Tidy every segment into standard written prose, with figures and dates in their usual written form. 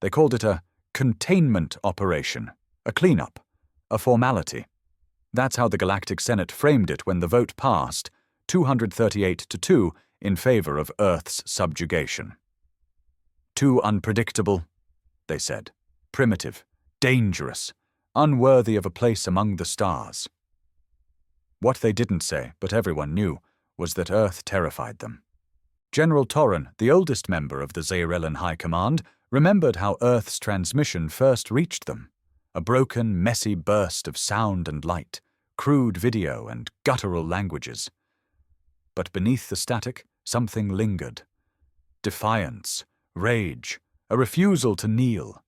They called it a containment operation, a cleanup, a formality. That's how the Galactic Senate framed it when the vote passed, 238-2, in favor of Earth's subjugation. Too unpredictable, they said. Primitive, dangerous, unworthy of a place among the stars. What they didn't say, but everyone knew, was that Earth terrified them. General Torren, the oldest member of the Zayrellan High Command, remembered how Earth's transmission first reached them. A broken, messy burst of sound and light, crude video and guttural languages. But beneath the static, something lingered. Defiance, rage, a refusal to kneel.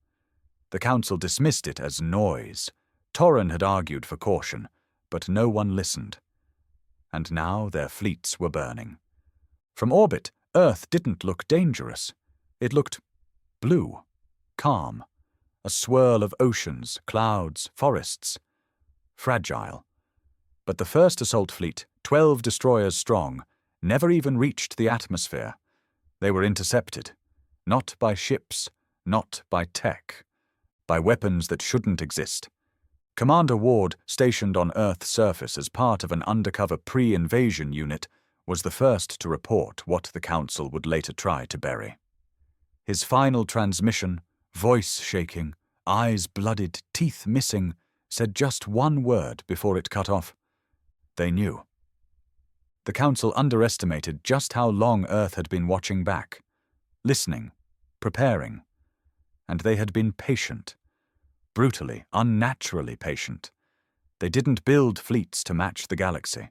The Council dismissed it as noise. Torren had argued for caution, but no one listened. And now their fleets were burning. From orbit, Earth didn't look dangerous. It looked blue, calm, a swirl of oceans, clouds, forests. Fragile. But the first assault fleet, 12 destroyers strong, never even reached the atmosphere. They were intercepted. Not by ships, not by tech, by weapons that shouldn't exist. Commander Ward, stationed on Earth's surface as part of an undercover pre-invasion unit, was the first to report what the Council would later try to bury. His final transmission, voice shaking, eyes blooded, teeth missing, said just one word before it cut off. They knew. The Council underestimated just how long Earth had been watching back, listening, preparing, and they had been patient. Brutally, unnaturally patient. They didn't build fleets to match the galaxy.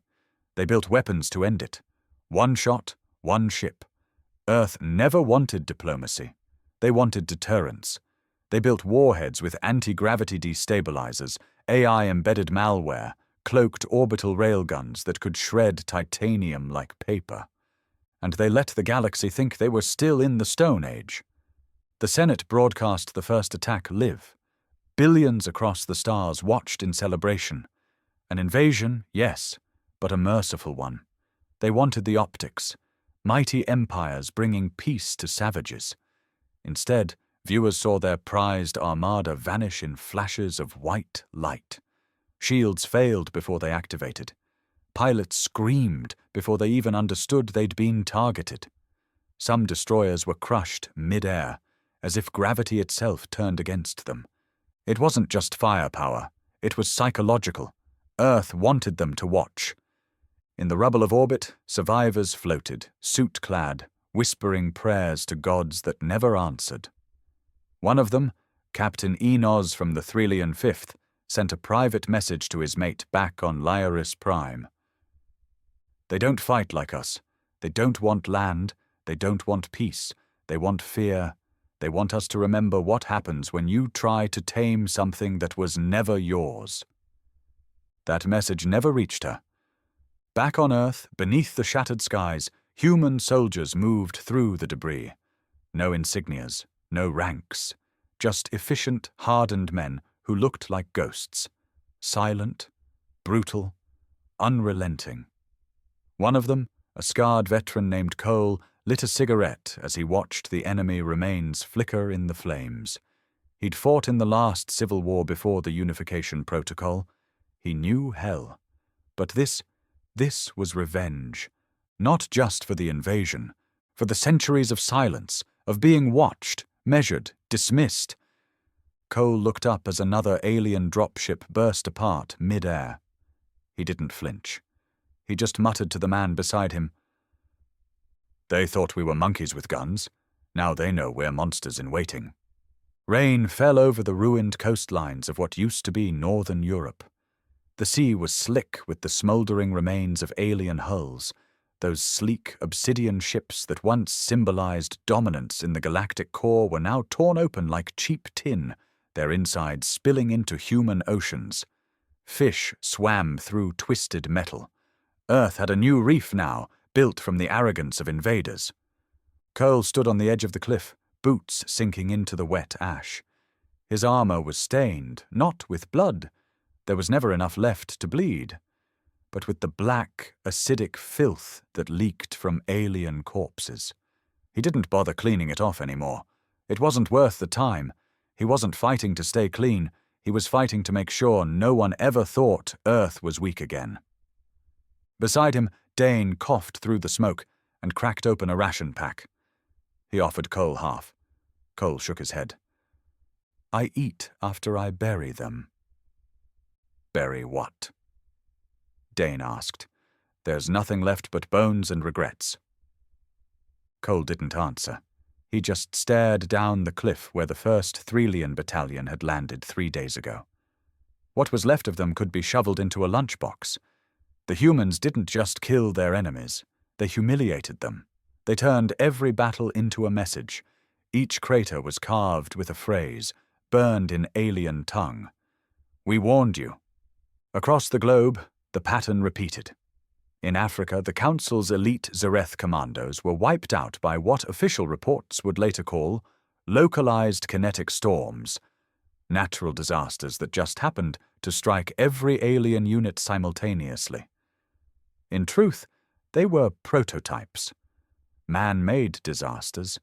They built weapons to end it. One shot, one ship. Earth never wanted diplomacy. They wanted deterrence. They built warheads with anti-gravity destabilizers, AI-embedded malware, cloaked orbital railguns that could shred titanium like paper. And they let the galaxy think they were still in the Stone Age. The Senate broadcast the first attack live. Billions across the stars watched in celebration. An invasion, yes, but a merciful one. They wanted the optics. Mighty empires bringing peace to savages. Instead, viewers saw their prized armada vanish in flashes of white light. Shields failed before they activated. Pilots screamed before they even understood they'd been targeted. Some destroyers were crushed mid-air, as if gravity itself turned against them. It wasn't just firepower, it was psychological. Earth wanted them to watch. In the rubble of orbit, survivors floated, suit-clad, whispering prayers to gods that never answered. One of them, Captain Enos from the Threlian Fifth, sent a private message to his mate back on Lyris Prime. They don't fight like us. They don't want land. They don't want peace. They want fear. They want us to remember what happens when you try to tame something that was never yours. That message never reached her. Back on Earth, beneath the shattered skies, human soldiers moved through the debris. No insignias, no ranks, just efficient, hardened men who looked like ghosts. Silent, brutal, unrelenting. One of them, a scarred veteran named Cole, lit a cigarette as he watched the enemy remains flicker in the flames. He'd fought in the last civil war before the Unification Protocol. He knew hell. But this was revenge. Not just for the invasion, for the centuries of silence, of being watched, measured, dismissed. Cole looked up as another alien dropship burst apart mid-air. He didn't flinch. He just muttered to the man beside him, "They thought we were monkeys with guns. Now they know we're monsters in waiting." Rain fell over the ruined coastlines of what used to be northern Europe. The sea was slick with the smoldering remains of alien hulls, those sleek obsidian ships that once symbolized dominance in the galactic core were now torn open like cheap tin, their insides spilling into human oceans. Fish swam through twisted metal. Earth had a new reef now, built from the arrogance of invaders. Cole stood on the edge of the cliff, boots sinking into the wet ash. His armor was stained, not with blood. There was never enough left to bleed, but with the black, acidic filth that leaked from alien corpses. He didn't bother cleaning it off anymore. It wasn't worth the time. He wasn't fighting to stay clean. He was fighting to make sure no one ever thought Earth was weak again. Beside him, Dane coughed through the smoke and cracked open a ration pack. He offered Cole half. Cole shook his head. I eat after I bury them. Bury what? Dane asked. There's nothing left but bones and regrets. Cole didn't answer. He just stared down the cliff where the 1st Threlian Battalion had landed 3 days ago. What was left of them could be shoveled into a lunchbox. The humans didn't just kill their enemies. They humiliated them. They turned every battle into a message. Each crater was carved with a phrase, burned in alien tongue. We warned you. Across the globe, the pattern repeated. In Africa, the Council's elite Zareth commandos were wiped out by what official reports would later call localized kinetic storms, natural disasters that just happened to strike every alien unit simultaneously. In truth, they were prototypes, man-made disasters.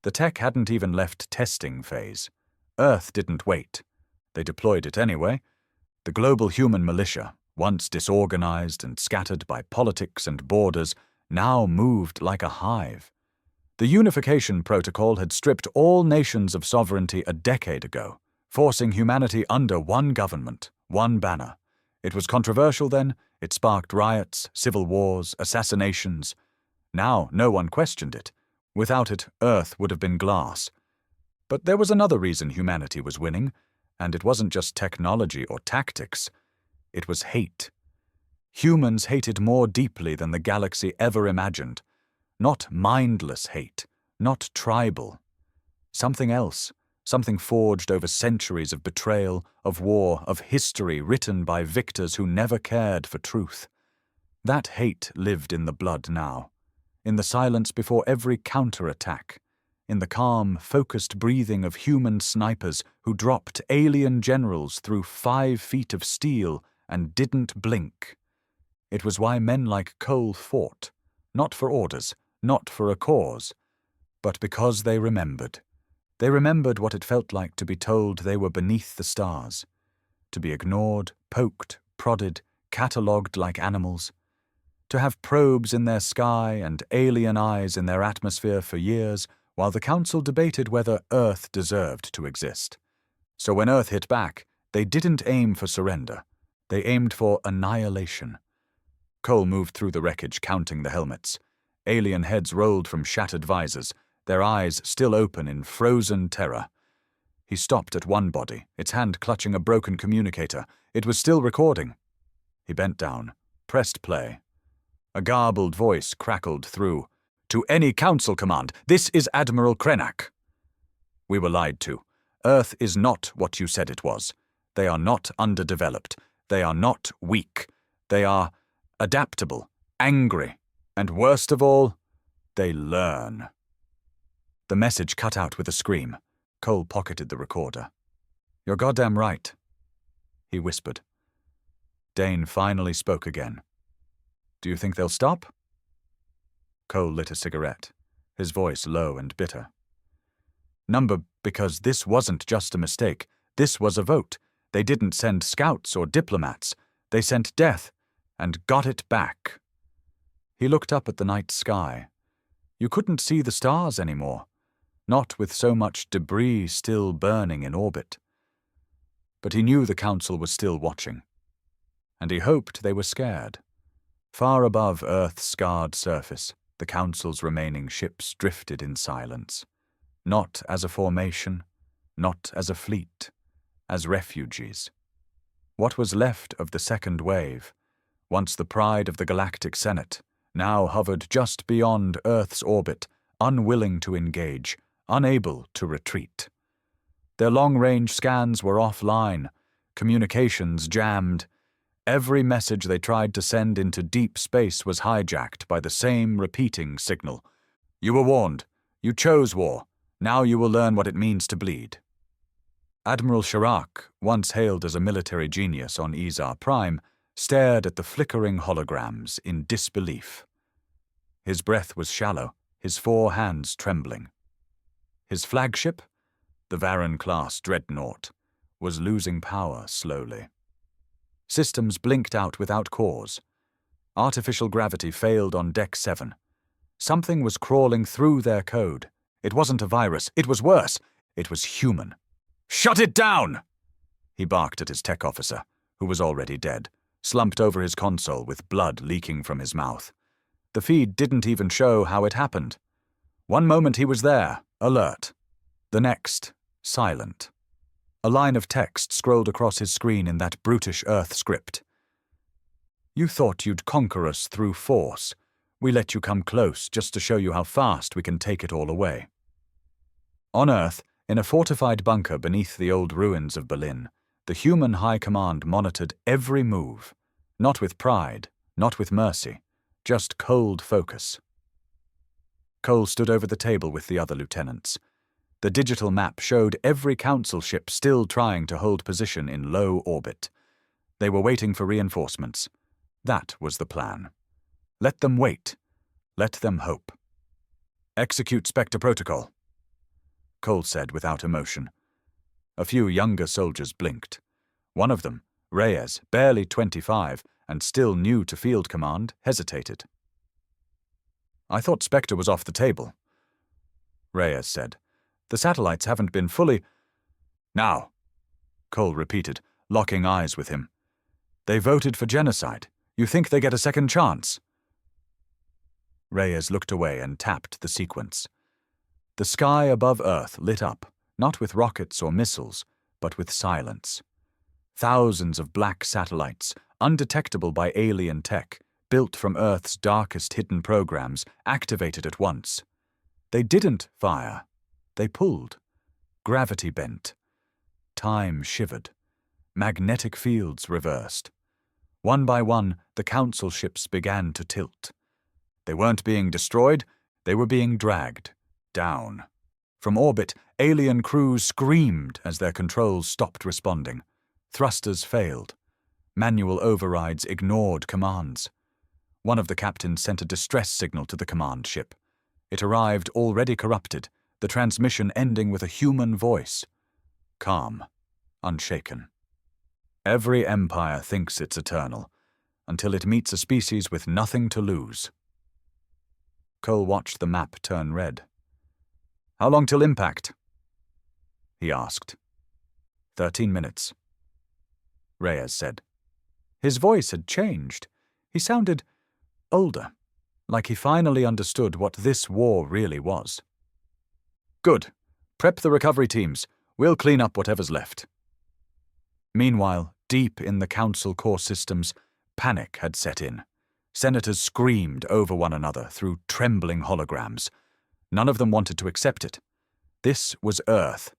The tech hadn't even left testing phase. Earth didn't wait. They deployed it anyway. The global human militia, once disorganized and scattered by politics and borders, now moved like a hive. The Unification Protocol had stripped all nations of sovereignty a decade ago, forcing humanity under one government, one banner. It was controversial then. It sparked riots, civil wars, assassinations. Now no one questioned it. Without it, Earth would have been glass. But there was another reason humanity was winning, and it wasn't just technology or tactics. It was hate. Humans hated more deeply than the galaxy ever imagined. Not mindless hate, not tribal. Something else, something forged over centuries of betrayal, of war, of history written by victors who never cared for truth. That hate lived in the blood now, in the silence before every counterattack, in the calm, focused breathing of human snipers who dropped alien generals through 5 feet of steel and didn't blink. It was why men like Cole fought, not for orders, not for a cause, but because they remembered. They remembered what it felt like to be told they were beneath the stars, to be ignored, poked, prodded, catalogued like animals, to have probes in their sky and alien eyes in their atmosphere for years while the Council debated whether Earth deserved to exist. So when Earth hit back, they didn't aim for surrender. They aimed for annihilation. Cole moved through the wreckage, counting the helmets. Alien heads rolled from shattered visors, their eyes still open in frozen terror. He stopped at one body, its hand clutching a broken communicator. It was still recording. He bent down, pressed play. A garbled voice crackled through. To any Council command, this is Admiral Krenak. We were lied to. Earth is not what you said it was. They are not underdeveloped. They are not weak. They are adaptable, angry, and worst of all, they learn. The message cut out with a scream. Cole pocketed the recorder. You're goddamn right, he whispered. Dane finally spoke again. Do you think they'll stop? Cole lit a cigarette, his voice low and bitter. Number, because this wasn't just a mistake. This was a vote. They didn't send scouts or diplomats. They sent death, and got it back. He looked up at the night sky. You couldn't see the stars anymore, not with so much debris still burning in orbit. But he knew the Council was still watching, and he hoped they were scared. Far above Earth's scarred surface, the Council's remaining ships drifted in silence, not as a formation, not as a fleet, as refugees. What was left of the second wave, once the pride of the Galactic Senate, now hovered just beyond Earth's orbit, unwilling to engage, unable to retreat. Their long-range scans were offline, communications jammed. Every message they tried to send into deep space was hijacked by the same repeating signal. You were warned. You chose war. Now you will learn what it means to bleed. Admiral Shirak, once hailed as a military genius on Izar Prime, stared at the flickering holograms in disbelief. His breath was shallow, his 4 hands trembling. His flagship, the Varan-class dreadnought, was losing power slowly. Systems blinked out without cause. Artificial gravity failed on Deck 7. Something was crawling through their code. It wasn't a virus. It was worse. It was human. "Shut it down!" He barked at his tech officer, who was already dead, slumped over his console with blood leaking from his mouth. The feed didn't even show how it happened. One moment he was there, alert. The next, silent. A line of text scrolled across his screen in that brutish Earth script. "You thought you'd conquer us through force. We let you come close just to show you how fast we can take it all away." On Earth, in a fortified bunker beneath the old ruins of Berlin, the human high command monitored every move. Not with pride, not with mercy, just cold focus. Cole stood over the table with the other lieutenants. The digital map showed every council ship still trying to hold position in low orbit. They were waiting for reinforcements. That was the plan. Let them wait. Let them hope. "Execute Spectre Protocol," Cole said without emotion. A few younger soldiers blinked. One of them, Reyes, barely 25 and still new to field command, hesitated. "I thought Spectre was off the table," Reyes said. "The satellites haven't been fully—" "Now," Cole repeated, locking eyes with him. "They voted for genocide. You think they get a second chance?" Reyes looked away and tapped the sequence. The sky above Earth lit up, not with rockets or missiles, but with silence. Thousands of black satellites, undetectable by alien tech, built from Earth's darkest hidden programs, activated at once. They didn't fire. They pulled. Gravity bent. Time shivered. Magnetic fields reversed. One by one, the council ships began to tilt. They weren't being destroyed, they were being dragged down. From orbit, alien crews screamed as their controls stopped responding. Thrusters failed. Manual overrides ignored commands. One of the captains sent a distress signal to the command ship. It arrived already corrupted, the transmission ending with a human voice. Calm, unshaken. "Every empire thinks it's eternal, until it meets a species with nothing to lose." Cole watched the map turn red. "How long till impact?" he asked. 13 minutes, Reyes said. His voice had changed. He sounded older, like he finally understood what this war really was. "Good. Prep the recovery teams. We'll clean up whatever's left." Meanwhile, deep in the council core systems, panic had set in. Senators screamed over one another through trembling holograms. None of them wanted to accept it. This was Earth,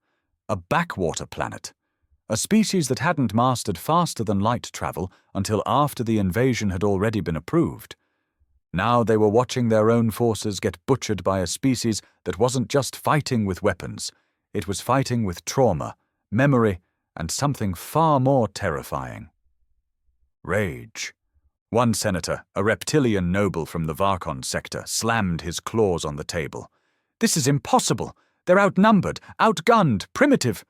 a backwater planet, a species that hadn't mastered faster-than-light travel until after the invasion had already been approved. Now they were watching their own forces get butchered by a species that wasn't just fighting with weapons. It was fighting with trauma, memory, and something far more terrifying. Rage. One senator, a reptilian noble from the Varkon sector, slammed his claws on the table. "This is impossible! They're outnumbered, outgunned, primitive!"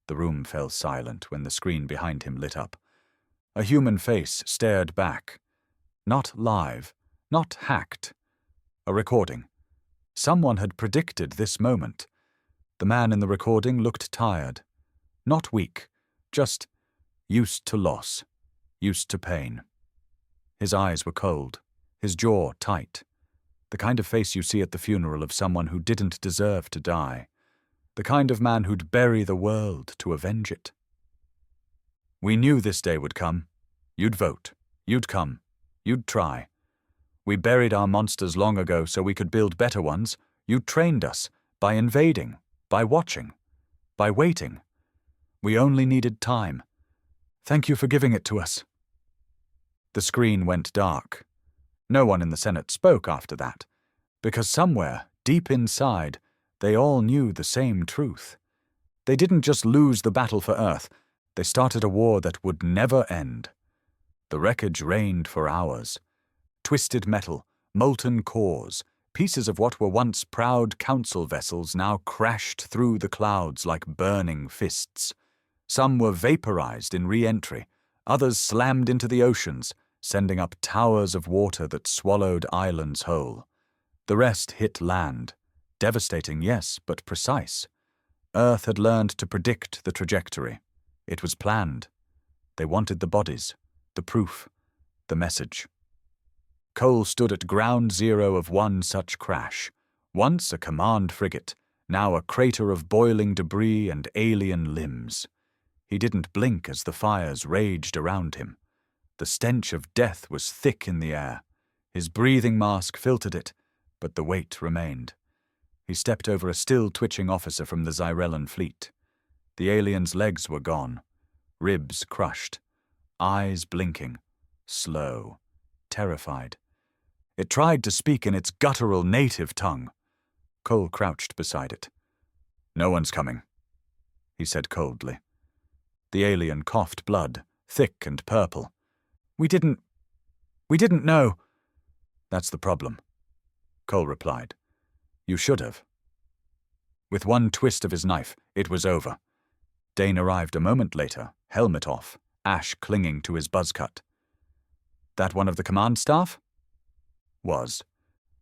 The room fell silent when the screen behind him lit up. A human face stared back. Not live, not hacked. A recording. Someone had predicted this moment. The man in the recording looked tired. Not weak, just used to loss, used to pain. His eyes were cold, his jaw tight. The kind of face you see at the funeral of someone who didn't deserve to die. The kind of man who'd bury the world to avenge it. "We knew this day would come. You'd vote. You'd come. You'd try. We buried our monsters long ago so we could build better ones. You trained us, by invading, by watching, by waiting. We only needed time. Thank you for giving it to us." The screen went dark. No one in the Senate spoke after that, because somewhere, deep inside, they all knew the same truth. They didn't just lose the battle for Earth, they started a war that would never end. The wreckage rained for hours. Twisted metal, molten cores, Pieces of what were once proud council vessels now crashed through the clouds like burning fists. Some were vaporized in re-entry, others slammed into the oceans, sending up towers of water that swallowed islands whole. The rest hit land. Devastating, yes, but precise. Earth had learned to predict the trajectory. It was planned. They wanted the bodies, the proof, the message. Cole stood at ground zero of one such crash. Once a command frigate, now a crater of boiling debris and alien limbs. He didn't blink as the fires raged around him. The stench of death was thick in the air. His breathing mask filtered it, but the weight remained. He stepped over a still-twitching officer from the Zyrellan fleet. The alien's legs were gone, ribs crushed, eyes blinking, slow, terrified. It tried to speak in its guttural native tongue. Cole crouched beside it. "No one's coming," he said coldly. The alien coughed blood, thick and purple. We didn't know." "That's the problem," Cole replied. "You should have." With one twist of his knife, it was over. Dane arrived a moment later, helmet off, ash clinging to his buzzcut. "That one of the command staff?" "Was.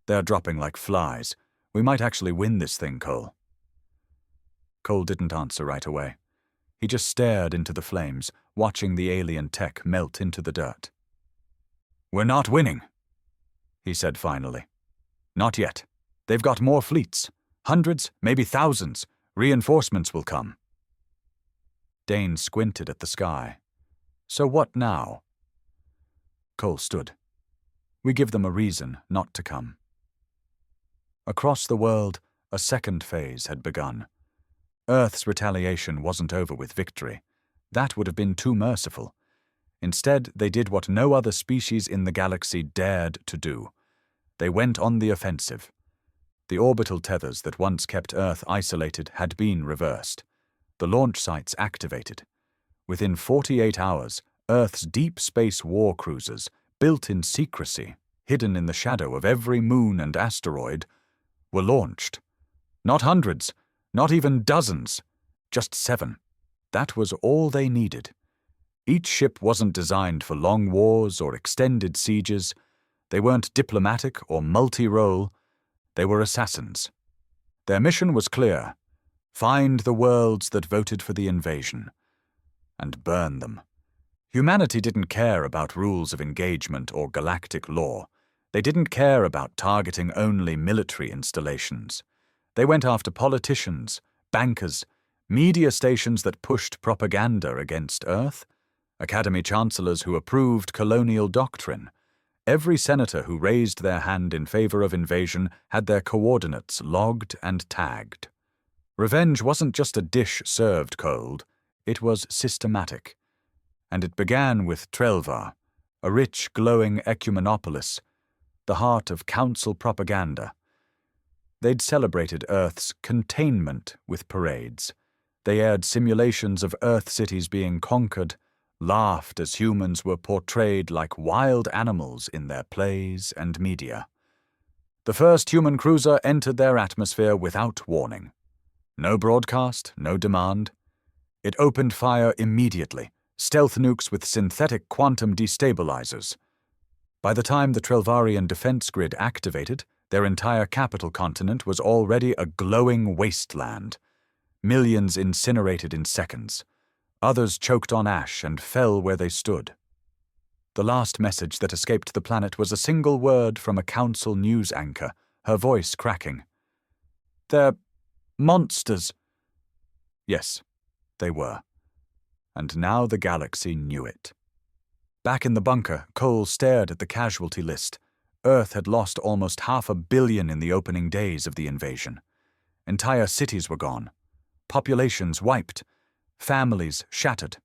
They're dropping like flies. We might actually win this thing, Cole." Cole didn't answer right away. He just stared into the flames, watching the alien tech melt into the dirt. "We're not winning," he said finally. "Not yet. They've got more fleets. Hundreds, maybe thousands. Reinforcements will come." Dane squinted at the sky. "So what now?" Cole stood. "We give them a reason not to come." Across the world, a second phase had begun. Earth's retaliation wasn't over with victory. That would have been too merciful. Instead, they did what no other species in the galaxy dared to do. They went on the offensive. The orbital tethers that once kept Earth isolated had been reversed. The launch sites activated. Within 48 hours, Earth's deep space war cruisers, built in secrecy, hidden in the shadow of every moon and asteroid, were launched. Not hundreds, not even dozens, just 7. That was all they needed. Each ship wasn't designed for long wars or extended sieges. They weren't diplomatic or multi-role. They were assassins. Their mission was clear: find the worlds that voted for the invasion, and burn them. Humanity didn't care about rules of engagement or galactic law. They didn't care about targeting only military installations. They went after politicians, bankers, media stations that pushed propaganda against Earth, academy chancellors who approved colonial doctrine. Every senator who raised their hand in favor of invasion had their coordinates logged and tagged. Revenge wasn't just a dish served cold, it was systematic. And it began with Trelvar, a rich, glowing ecumenopolis, the heart of council propaganda. They'd celebrated Earth's containment with parades. They aired simulations of Earth cities being conquered, laughed as humans were portrayed like wild animals in their plays and media. The first human cruiser entered their atmosphere without warning. No broadcast, no demand. It opened fire immediately, stealth nukes with synthetic quantum destabilizers. By the time the Trelvarian defense grid activated, their entire capital continent was already a glowing wasteland. Millions incinerated in seconds. Others choked on ash and fell where they stood. The last message that escaped the planet was a single word from a council news anchor, her voice cracking. "They're monsters." Yes, they were. And now the galaxy knew it. Back in the bunker, Cole stared at the casualty list. Earth had lost almost 500 million in the opening days of the invasion. Entire cities were gone. Populations wiped. Families shattered.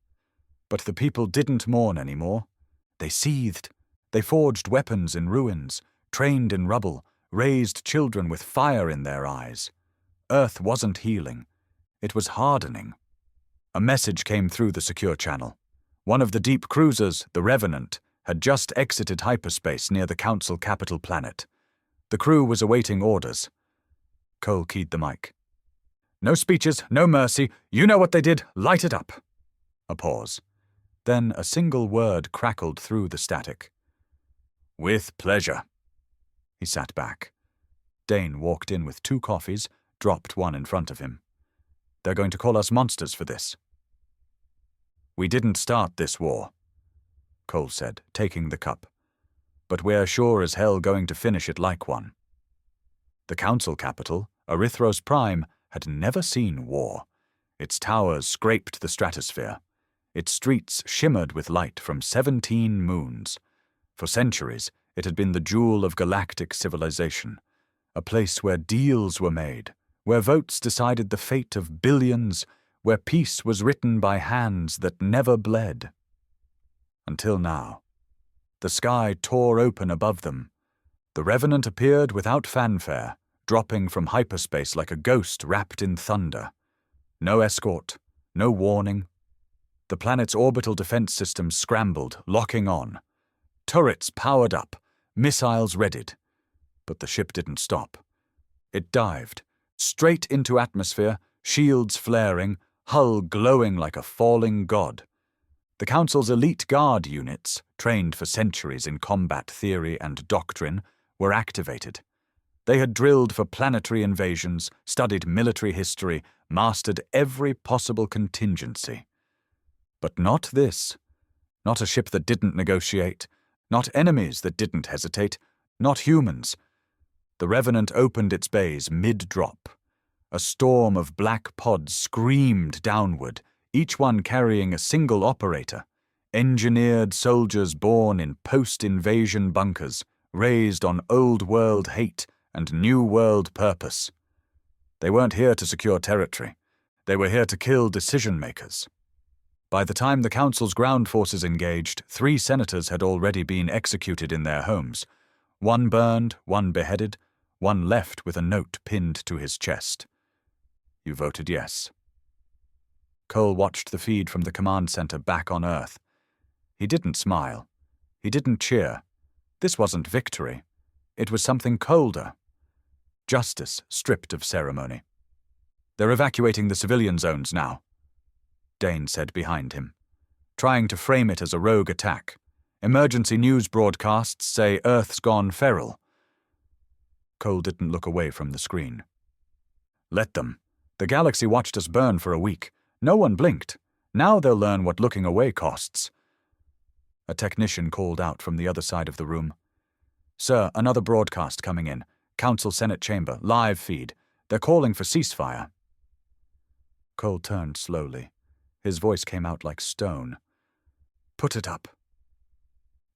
But the people didn't mourn anymore. They seethed. They forged weapons in ruins, trained in rubble, raised children with fire in their eyes. Earth wasn't healing. It was hardening. A message came through the secure channel. One of the deep cruisers, the Revenant, had just exited hyperspace near the Council capital planet. The The crew was awaiting orders. Cole keyed the mic. "No speeches, no mercy. You know what they did. Light it up." A pause. Then a single word crackled through the static. "With pleasure." He sat back. Dane walked in with 2 coffees, dropped one in front of him. "They're going to call us monsters for this." "We didn't start this war," Cole said, taking the cup. "But we're sure as hell going to finish it like one." The council capital, Erythros Prime, had never seen war. Its towers scraped the stratosphere. Its streets shimmered with light from 17 moons. For centuries, it had been the jewel of galactic civilization, a place where deals were made, where votes decided the fate of billions, where peace was written by hands that never bled. Until now. The sky tore open above them. The Revenant appeared without fanfare, dropping from hyperspace like a ghost wrapped in thunder. No escort, no warning. The planet's orbital defense systems scrambled, locking on. Turrets powered up, missiles readied. But the ship didn't stop. It dived, straight into atmosphere, shields flaring, hull glowing like a falling god. The Council's elite guard units, trained for centuries in combat theory and doctrine, were activated. They had drilled for planetary invasions, studied military history, mastered every possible contingency. But not this. Not a ship that didn't negotiate. Not enemies that didn't hesitate. Not humans. The Revenant opened its bays mid-drop. A storm of black pods screamed downward, each one carrying a single operator. Engineered soldiers born in post-invasion bunkers, raised on old-world hate and new-world purpose. They weren't here to secure territory. They were here to kill decision-makers. By the time the Council's ground forces engaged, 3 senators had already been executed in their homes. 1 burned, 1 beheaded, 1 left with a note pinned to his chest. You voted yes. Cole watched the feed from the command center back on Earth. He didn't smile. He didn't cheer. This wasn't victory. It was something colder. Justice stripped of ceremony. "They're evacuating the civilian zones now," Dane said behind him, trying to frame it as a rogue attack. "Emergency news broadcasts say Earth's gone feral." Cole didn't look away from the screen. "Let them. The galaxy watched us burn for a week. No one blinked. Now they'll learn what looking away costs." A technician called out from the other side of the room. "Sir, another broadcast coming in. Council Senate Chamber, live feed. They're calling for ceasefire." Cole turned slowly. His voice came out like stone. "Put it up."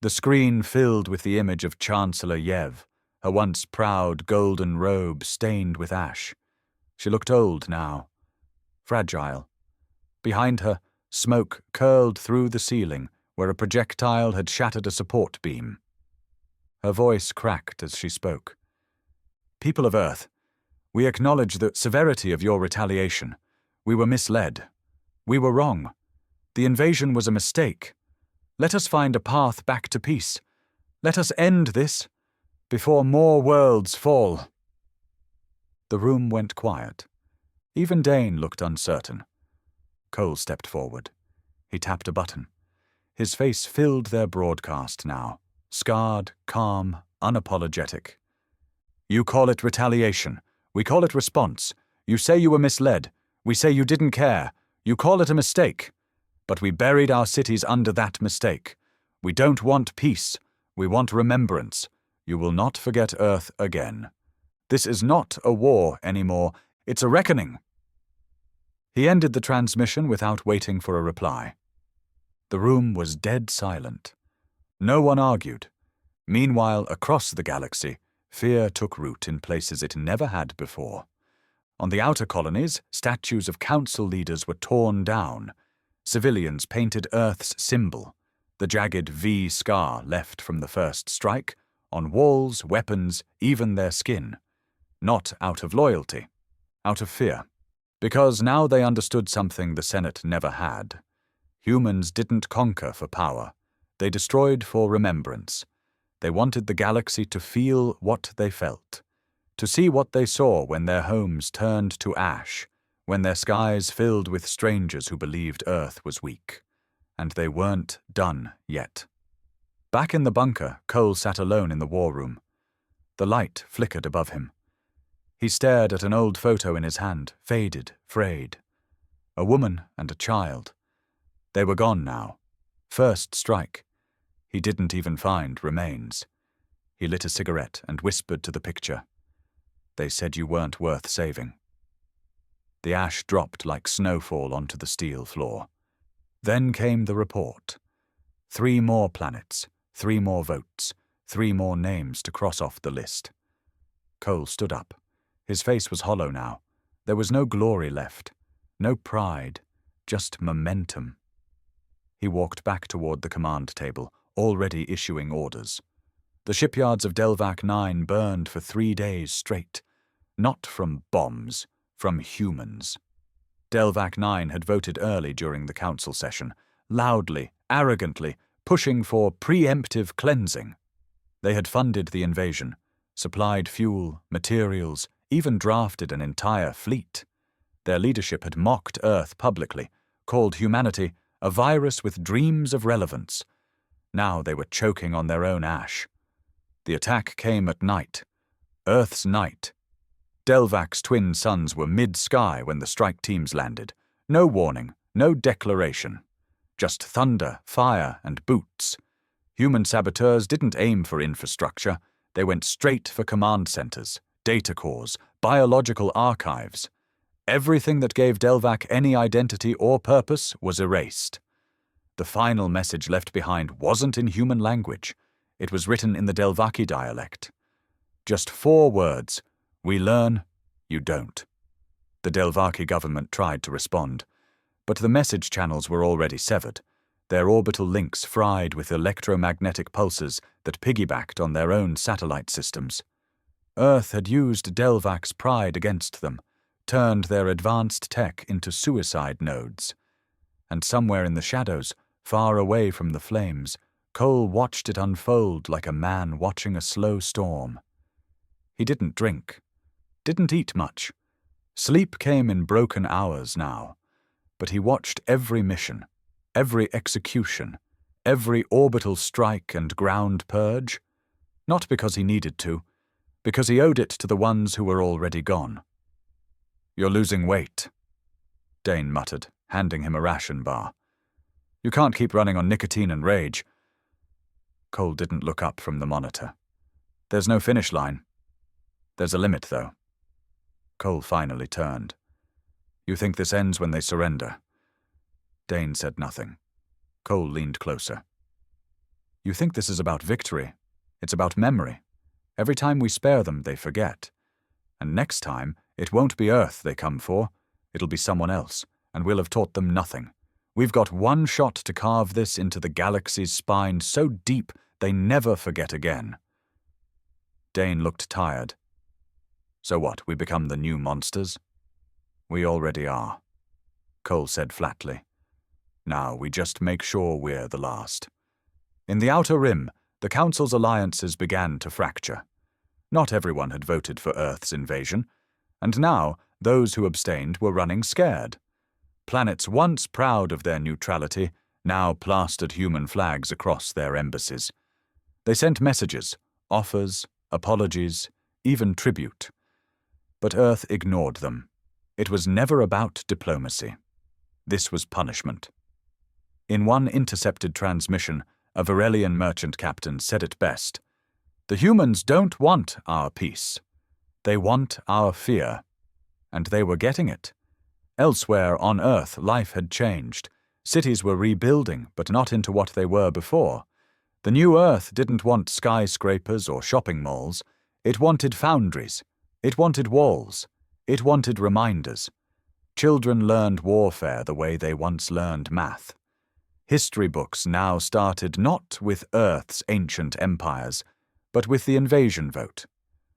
The screen filled with the image of Chancellor Yev, her once proud golden robe stained with ash. She looked old now, fragile. Behind her, smoke curled through the ceiling where a projectile had shattered a support beam. Her voice cracked as she spoke. "People of Earth, we acknowledge the severity of your retaliation. We were misled. We were wrong. The invasion was a mistake. Let us find a path back to peace. Let us end this before more worlds fall." The room went quiet. Even Dane looked uncertain. Cole stepped forward. He tapped a button. His face filled their broadcast now, scarred, calm, unapologetic. "You call it retaliation. We call it response. You say you were misled. We say you didn't care. You call it a mistake. But we buried our cities under that mistake. We don't want peace. We want remembrance. You will not forget Earth again. This is not a war anymore. It's a reckoning." He ended the transmission without waiting for a reply. The room was dead silent. No one argued. Meanwhile, across the galaxy, fear took root in places it never had before. On the outer colonies, statues of council leaders were torn down. Civilians painted Earth's symbol, the jagged V scar left from the first strike, on walls, weapons, even their skin. Not out of loyalty, out of fear. Because now they understood something the Senate never had. Humans didn't conquer for power. They destroyed for remembrance. They wanted the galaxy to feel what they felt, to see what they saw when their homes turned to ash, when their skies filled with strangers who believed Earth was weak. And they weren't done yet. Back in the bunker, Cole sat alone in the war room. The light flickered above him. He stared at an old photo in his hand, faded, frayed. A woman and a child. They were gone now. First strike. He didn't even find remains. He lit a cigarette and whispered to the picture. They said you weren't worth saving. The ash dropped like snowfall onto the steel floor. Then came the report. 3 more planets, 3 more votes, 3 more names to cross off the list. Cole stood up. His face was hollow now. There was no glory left, no pride, just momentum. He walked back toward the command table, already issuing orders. The shipyards of Delvac 9 burned for 3 days straight. Not from bombs, from humans. Delvac 9 had voted early during the council session, loudly, arrogantly, pushing for preemptive cleansing. They had funded the invasion, supplied fuel, materials, even drafted an entire fleet. Their leadership had mocked Earth publicly, called humanity a virus with dreams of relevance. Now they were choking on their own ash. The attack came at night. Earth's night. Delvac's twin suns were mid-sky when the strike teams landed. No warning, no declaration. Just thunder, fire, and boots. Human saboteurs didn't aim for infrastructure. They went straight for command centers, data cores, biological archives. Everything that gave Delvac any identity or purpose was erased. The final message left behind wasn't in human language. It was written in the Delvaki dialect. Just 4 words. We learn, you don't. The Delvaki government tried to respond, but the message channels were already severed, their orbital links fried with electromagnetic pulses that piggybacked on their own satellite systems. Earth had used Delvac's pride against them, turned their advanced tech into suicide nodes. And somewhere in the shadows, far away from the flames, Cole watched it unfold like a man watching a slow storm. He didn't drink. Didn't eat much. Sleep came in broken hours now, but he watched every mission, every execution, every orbital strike and ground purge, not because he needed to, because he owed it to the ones who were already gone. You're losing weight, Dane muttered, handing him a ration bar. You can't keep running on nicotine and rage. Cole didn't look up from the monitor. There's no finish line. There's a limit, though. Cole finally turned. You think this ends when they surrender? Dane said nothing. Cole leaned closer. You think this is about victory? It's about memory. Every time we spare them, they forget. And next time, it won't be Earth they come for. It'll be someone else, and we'll have taught them nothing. We've got one shot to carve this into the galaxy's spine so deep they never forget again. Dane looked tired. So what, we become the new monsters? We already are, Cole said flatly. Now we just make sure we're the last. In the Outer Rim, the Council's alliances began to fracture. Not everyone had voted for Earth's invasion, and now those who abstained were running scared. Planets once proud of their neutrality now plastered human flags across their embassies. They sent messages, offers, apologies, even tribute. But Earth ignored them. It was never about diplomacy. This was punishment. In one intercepted transmission, a Varelian merchant captain said it best. The humans don't want our peace. They want our fear. And they were getting it. Elsewhere on Earth, life had changed. Cities were rebuilding, but not into what they were before. The new Earth didn't want skyscrapers or shopping malls. It wanted foundries. It wanted walls. It wanted reminders. Children learned warfare the way they once learned math. History books now started not with Earth's ancient empires, but with the invasion vote.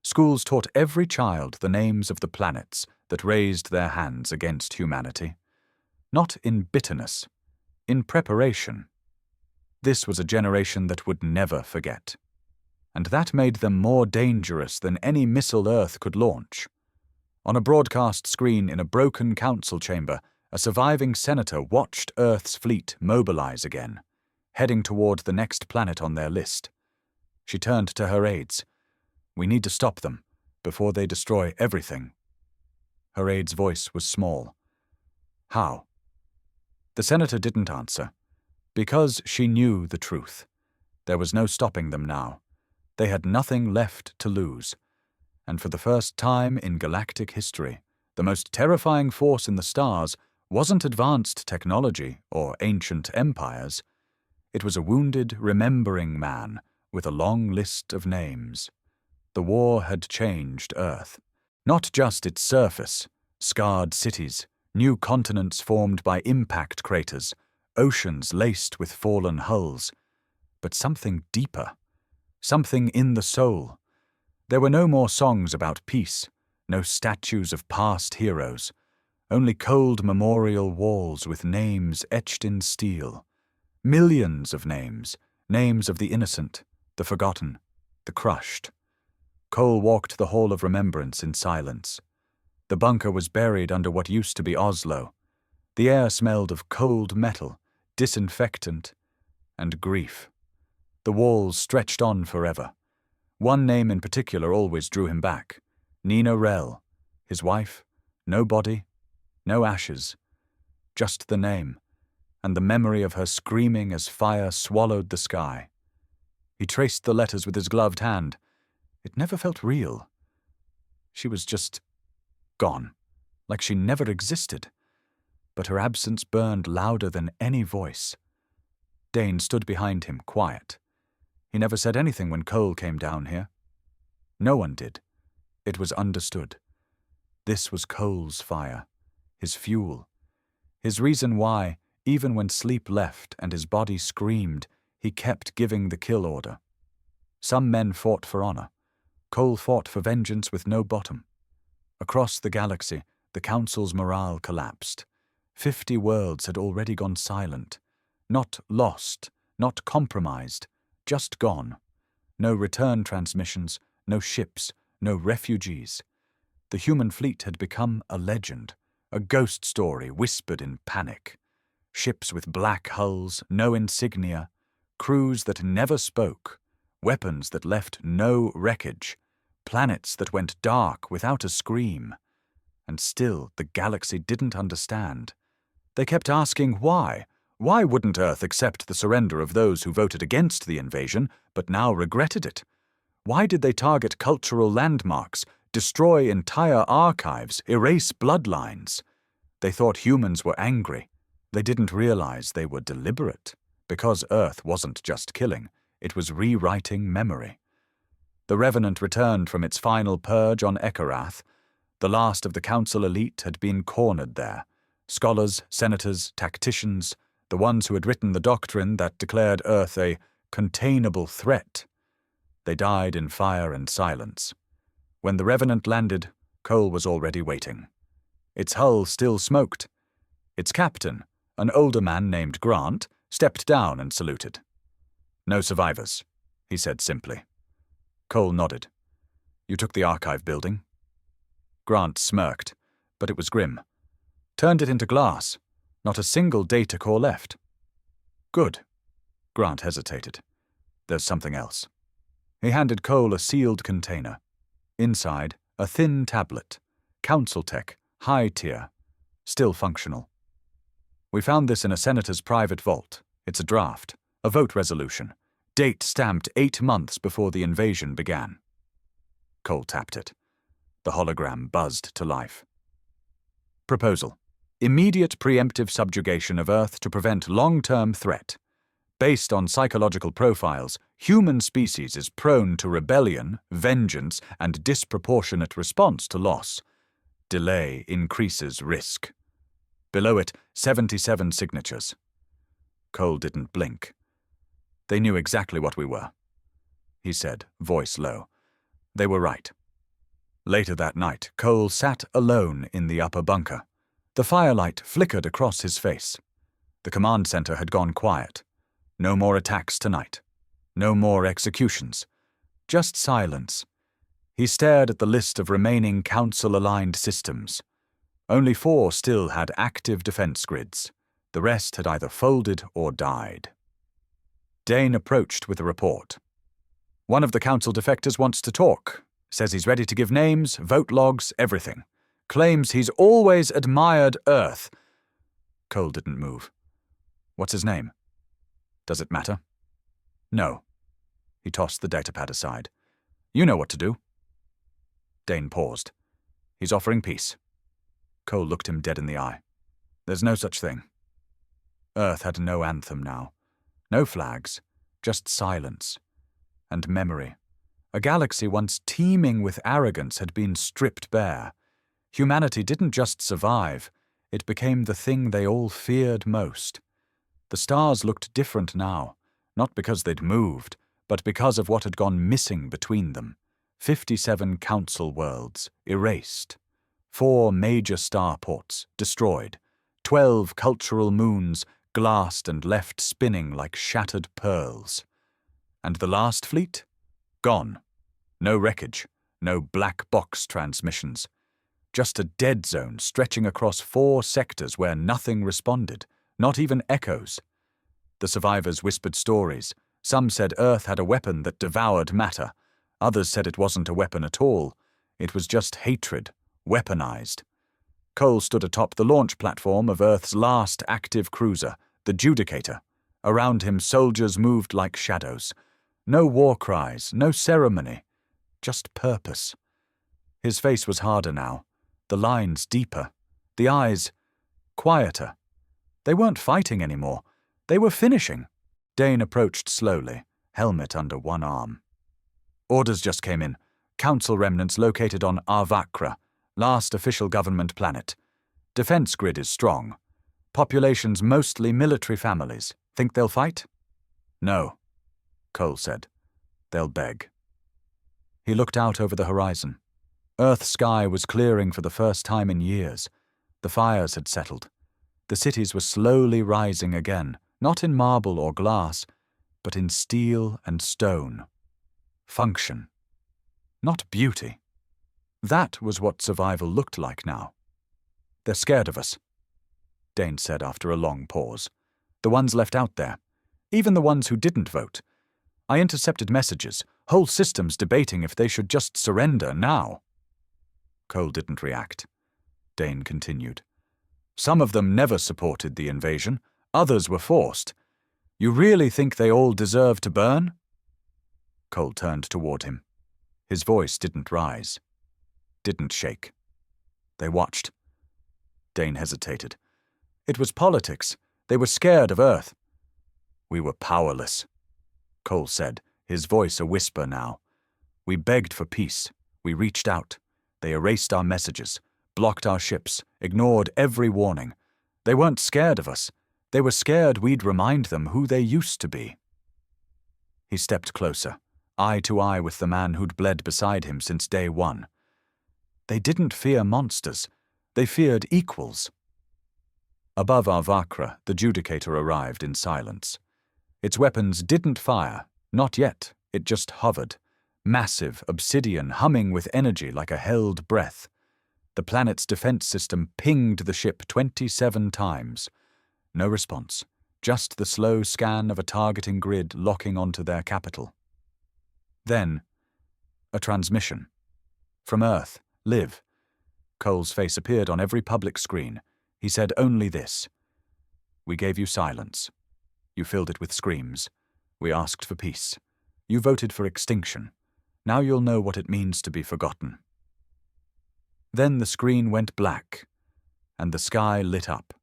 Schools taught every child the names of the planets that raised their hands against humanity. Not in bitterness, in preparation. This was a generation that would never forget. and that made them more dangerous than any missile Earth could launch. On a broadcast screen in a broken council chamber, a surviving senator watched Earth's fleet mobilize again, heading toward the next planet on their list. She turned to her aides. "We need to stop them, before they destroy everything." Her aide's voice was small. "How?" The senator didn't answer, because she knew the truth. There was no stopping them now. They had nothing left to lose. And for the first time in galactic history, the most terrifying force in the stars wasn't advanced technology or ancient empires. It was a wounded, remembering man with a long list of names. The war had changed Earth. Not just its surface, scarred cities, new continents formed by impact craters, oceans laced with fallen hulls, but something deeper, something in the soul. There were no more songs about peace, no statues of past heroes, only cold memorial walls with names etched in steel. Millions of names, names of the innocent, the forgotten, the crushed. Cole walked the Hall of Remembrance in silence. The bunker was buried under what used to be Oslo. The air smelled of cold metal, disinfectant, and grief. The walls stretched on forever. One name in particular always drew him back. Nina Rell. His wife. No body. No ashes. Just the name, and the memory of her screaming as fire swallowed the sky. He traced the letters with his gloved hand. It never felt real. She was just gone, like she never existed. But her absence burned louder than any voice. Dane stood behind him, quiet. He never said anything when Cole came down here. No one did. It was understood. This was Cole's fire, his fuel, his reason why, even when sleep left and his body screamed, he kept giving the kill order. Some men fought for honor. Cole fought for vengeance with no bottom. Across the galaxy, the Council's morale collapsed. 50 worlds had already gone silent. Not lost, not compromised, just gone. No return transmissions, no ships, no refugees. The human fleet had become a legend, a ghost story whispered in panic. Ships with black hulls, no insignia, crews that never spoke, weapons that left no wreckage, planets that went dark without a scream. And still the galaxy didn't understand. They kept asking why. Why wouldn't Earth accept the surrender of those who voted against the invasion, but now regretted it? Why did they target cultural landmarks, destroy entire archives, erase bloodlines? They thought humans were angry. They didn't realize they were deliberate, because Earth wasn't just killing, it was rewriting memory. The Revenant returned from its final purge on Ekarath. The last of the Council elite had been cornered there. Scholars, senators, tacticians, the ones who had written the doctrine that declared Earth a containable threat. They died in fire and silence. When the Revenant landed, Cole was already waiting. Its hull still smoked. Its captain, an older man named Grant, stepped down and saluted. "No survivors," he said simply. Cole nodded. "You took the archive building?" Grant smirked, but it was grim. "Turned it into glass. Not a single data core left." "Good." Grant hesitated. "There's something else." He handed Cole a sealed container. Inside, a thin tablet. Council tech, high tier. Still functional. "We found this in a senator's private vault. It's a draft. A vote resolution. Date stamped 8 months before the invasion began." Cole tapped it. The hologram buzzed to life. Proposal. Immediate preemptive subjugation of Earth to prevent long-term threat. Based on psychological profiles, human species is prone to rebellion, vengeance, and disproportionate response to loss. Delay increases risk. Below it, 77 signatures. Cole didn't blink. "They knew exactly what we were," he said, voice low. They were right. Later that night, Cole sat alone in the upper bunker. The firelight flickered across his face. The command center had gone quiet. No more attacks tonight. No more executions. Just silence. He stared at the list of remaining Council-aligned systems. Only 4 still had active defense grids. The rest had either folded or died. Dane approached with a report. "One of the Council defectors wants to talk. Says he's ready to give names, vote logs, everything. Claims he's always admired Earth." Cole didn't move. "What's his name?" "Does it matter?" "No." He tossed the datapad aside. "You know what to do." Dane paused. "He's offering peace." Cole looked him dead in the eye. "There's no such thing." Earth had no anthem now. No flags, just silence. And memory. A galaxy once teeming with arrogance had been stripped bare. Humanity didn't just survive, it became the thing they all feared most. The stars looked different now, not because they'd moved, but because of what had gone missing between them. 57 Council worlds, erased. 4 major starports, destroyed. 12 cultural moons, glassed and left spinning like shattered pearls. And the last fleet? Gone. No wreckage, no black box transmissions. Just a dead zone stretching across 4 sectors where nothing responded, not even echoes. The survivors whispered stories. Some said Earth had a weapon that devoured matter. Others said it wasn't a weapon at all. It was just hatred, weaponized. Cole stood atop the launch platform of Earth's last active cruiser, the Judicator. Around him, soldiers moved like shadows. No war cries, no ceremony, just purpose. His face was harder now, the lines deeper, the eyes quieter. They weren't fighting anymore. They were finishing. Dane approached slowly, helmet under one arm. "Orders just came in. Council remnants located on Avacra, last official government planet. Defense grid is strong. Population's mostly military families. Think they'll fight?" "No," Cole said. "They'll beg." He looked out over the horizon. Earth's sky was clearing for the first time in years. The fires had settled. The cities were slowly rising again, not in marble or glass, but in steel and stone. Function. Not beauty. That was what survival looked like now. "They're scared of us," Dane said after a long pause. "The ones left out there. Even the ones who didn't vote. I intercepted messages, whole systems debating if they should just surrender now." Cole didn't react. Dane continued. "Some of them never supported the invasion. Others were forced. You really think they all deserve to burn?" Cole turned toward him. His voice didn't rise. Didn't shake. They watched. Dane hesitated. "It was politics. They were scared of Earth." "We were powerless," Cole said, his voice a whisper now. "We begged for peace. We reached out. They erased our messages, blocked our ships, ignored every warning. They weren't scared of us. They were scared we'd remind them who they used to be." He stepped closer, eye to eye with the man who'd bled beside him since day one. They didn't fear monsters. They feared equals. Above Avacra, the Judicator arrived in silence. Its weapons didn't fire, not yet, it just hovered. Massive, obsidian, humming with energy like a held breath. The planet's defense system pinged the ship 27 times. No response, just the slow scan of a targeting grid locking onto their capital. Then, a transmission. From Earth, Liv. Cole's face appeared on every public screen. He said only this: "We gave you silence. You filled it with screams. We asked for peace. You voted for extinction. Now you'll know what it means to be forgotten." Then the screen went black, and the sky lit up.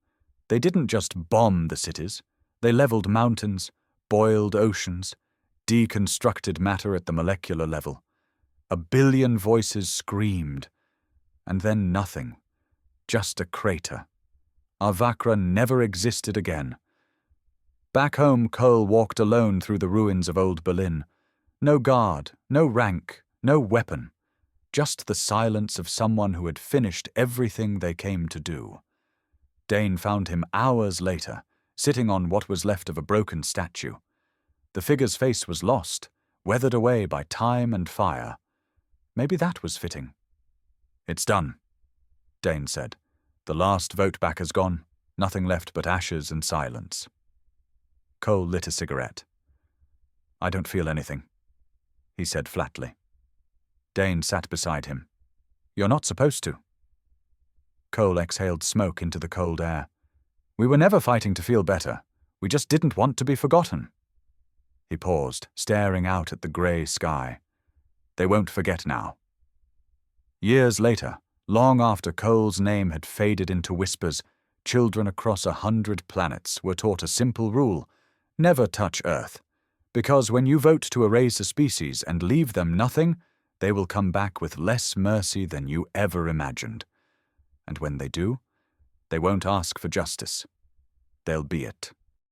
They didn't just bomb the cities. They leveled mountains, boiled oceans, deconstructed matter at the molecular level. 1 billion voices screamed, and then nothing. Just a crater. Avacra never existed again. Back home, Cole walked alone through the ruins of Old Berlin. No guard, no rank, no weapon. Just the silence of someone who had finished everything they came to do. Dane found him hours later, sitting on what was left of a broken statue. The figure's face was lost, weathered away by time and fire. Maybe that was fitting. "It's done," Dane said. "The last vote back has gone. Nothing left but ashes and silence." Cole lit a cigarette. "I don't feel anything," he said flatly. Dane sat beside him. "You're not supposed to." Cole exhaled smoke into the cold air. "We were never fighting to feel better. We just didn't want to be forgotten." He paused, staring out at the grey sky. "They won't forget now." Years later, long after Cole's name had faded into whispers, children across 100 planets were taught a simple rule: never touch Earth. Because when you vote to erase a species and leave them nothing, they will come back with less mercy than you ever imagined. And when they do, they won't ask for justice. They'll be it.